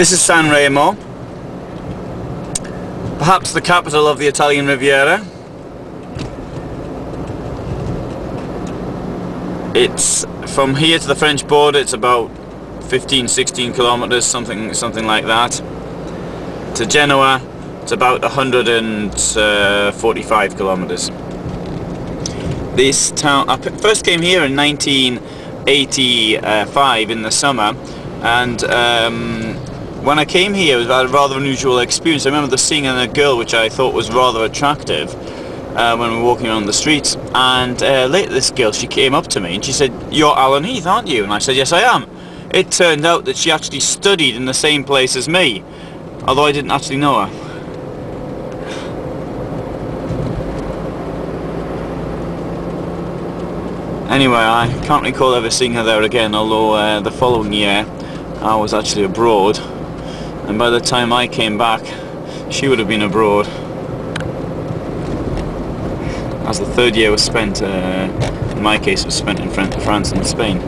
This is San Remo, perhaps the capital of the Italian Riviera. It's from here to the French border. It's about 15-16 kilometers, something like that. To Genoa, it's about 145 kilometers. This town, I first came here in 1985 in the summer, and when I came here, it was a rather unusual experience. I remember seeing a girl which I thought was rather attractive when we were walking around the streets, and later this girl, she came up to me and she said, "You're Alan Heath, aren't you?" And I said, "Yes, I am." It turned out that she actually studied in the same place as me, although I didn't actually know her. Anyway, I can't recall ever seeing her there again, although the following year I was actually abroad, and by the time I came back she would have been abroad, as the third year was spent, in my case it was spent in France and Spain.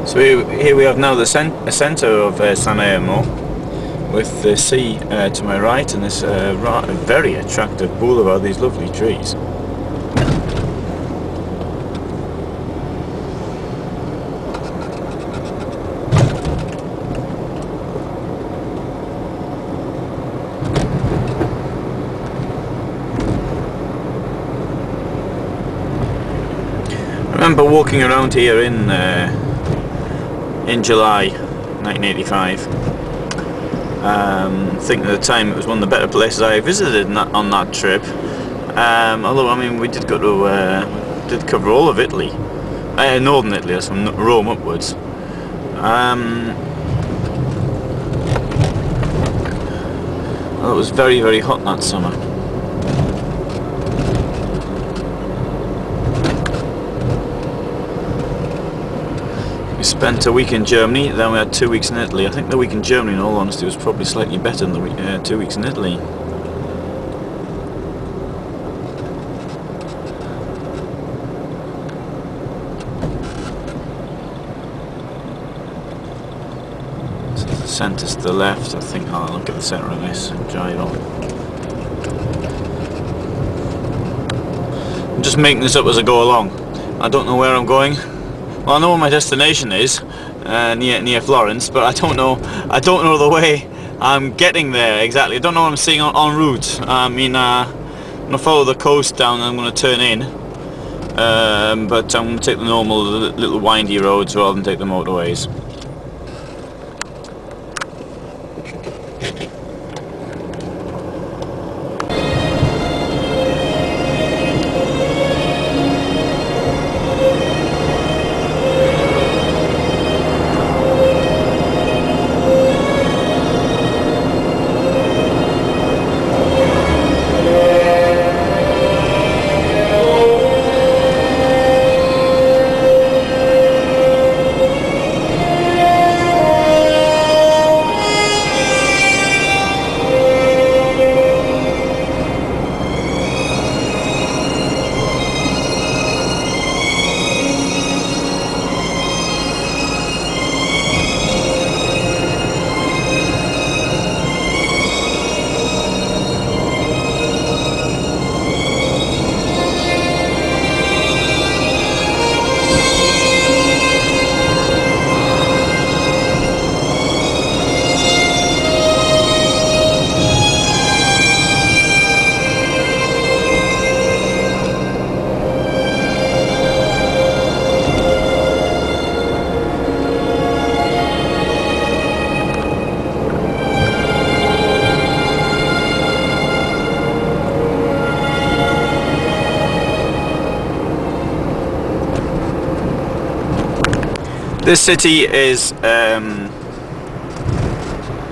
So here we have now the centre of San Remo, with the sea to my right, and this very attractive boulevard, these lovely trees. I remember walking around here in July 1985. Thinking at the time it was one of the better places I visited on that trip. Although I mean we did go to did cover all of Italy, northern Italy, that's from Rome upwards. Well, it was very, very hot that summer. We spent a week in Germany, then we had 2 weeks in Italy. I think the week in Germany, in all honesty, was probably slightly better than the 2 weeks in Italy. So the centre's to the left. I think I'll look at the centre of this and drive on. I'm just making this up as I go along. I don't know where I'm going. Well, I know where my destination is, near Florence, but I don't know the way I'm getting there exactly. I don't know what I'm seeing en route. I mean, I'm gonna follow the coast down and I'm gonna turn in, but I'm gonna take the normal little windy roads rather than take the motorways. This city is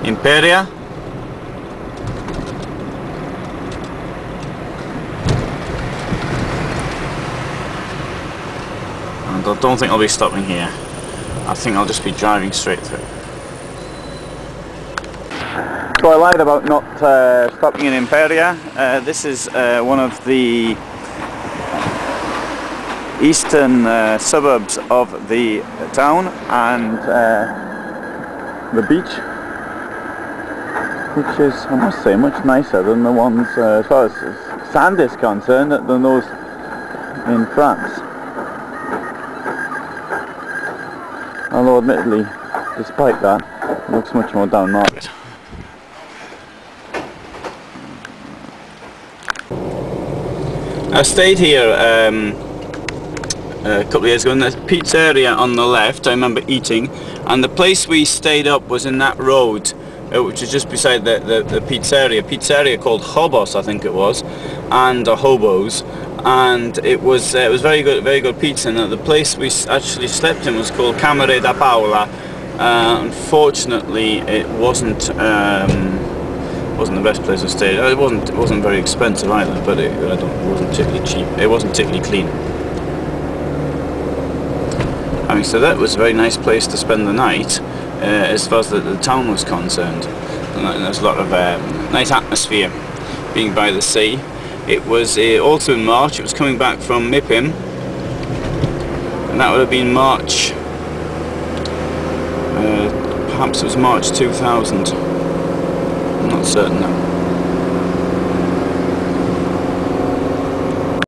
Imperia. And I don't think I'll be stopping here. I think I'll just be driving straight through. So I lied about not stopping in Imperia. This is one of the eastern suburbs of the town, and the beach, which is, I must say, much nicer than the ones, as far as sand is concerned, than those in France. Although admittedly, despite that, it looks much more down market. I stayed here a couple of years ago in the pizzeria on the left. I remember eating, and the place we stayed up was in that road, which is just beside the pizzeria called Hobos, I think it was, and Hobos, and it was very good pizza. And the place we actually slept in was called Camere da Paola. Unfortunately, it wasn't the best place to stay. It wasn't very expensive either, but it wasn't particularly cheap. It wasn't particularly clean. Having said that, it was a very nice place to spend the night, as far as the town was concerned. And there's a lot of nice atmosphere, being by the sea. It was also in March. It was coming back from Mipim, and that would have been March. Perhaps it was March 2000. I'm not certain now.